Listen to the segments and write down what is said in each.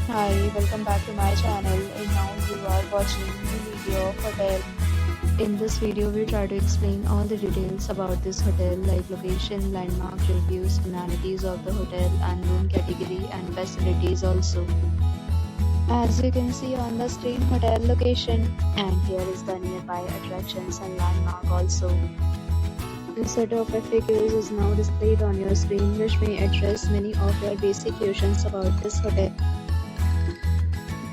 Hi, welcome back to my channel, and now you are watching a new video of hotel. In this video, we try to explain all the details about this hotel like location, landmark, reviews, amenities of the hotel and room category and facilities also. As you can see on the screen, hotel location, and here is the nearby attractions and landmark also. A set of FAQs is now displayed on your screen which may address many of your basic questions about this hotel.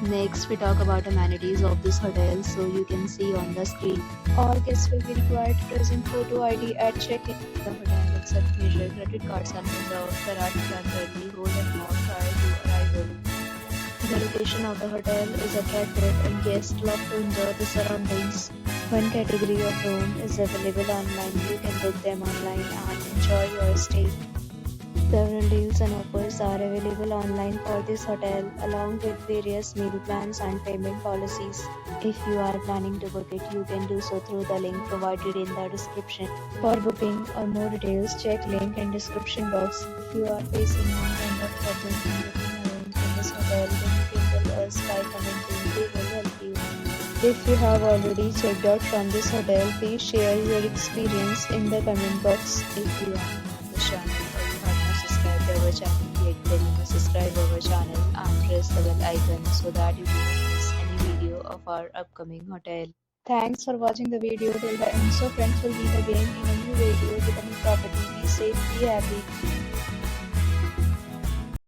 Next, we talk about amenities of this hotel, so you can see on the screen. All guests will be required to present photo ID at check-in. The hotel accepts major credit cards and reserves the right to temporarily hold an amount prior to arrival. The location of the hotel is attractive and guests love to enjoy the surroundings. One category of room is available online. You can book them online and enjoy your stay. Several deals and offers are available online for this hotel, along with various meal plans and payment policies. If you are planning to book it, you can do so through the link provided in the description. For booking or more details, check link in description box. If you are facing any kind of problem in booking a room in this hotel, then you can tell us by commenting. We will help you. If you have already checked out from this hotel, please share your experience in the comment box. If you are new on this channel or you have not subscribed our channel yet, then you must subscribe our channel and press the bell icon so that you do not miss any video of our upcoming hotel. Thanks for watching the video till the end. So friends, will meet again in a new video with a new property. Be safe, be happy.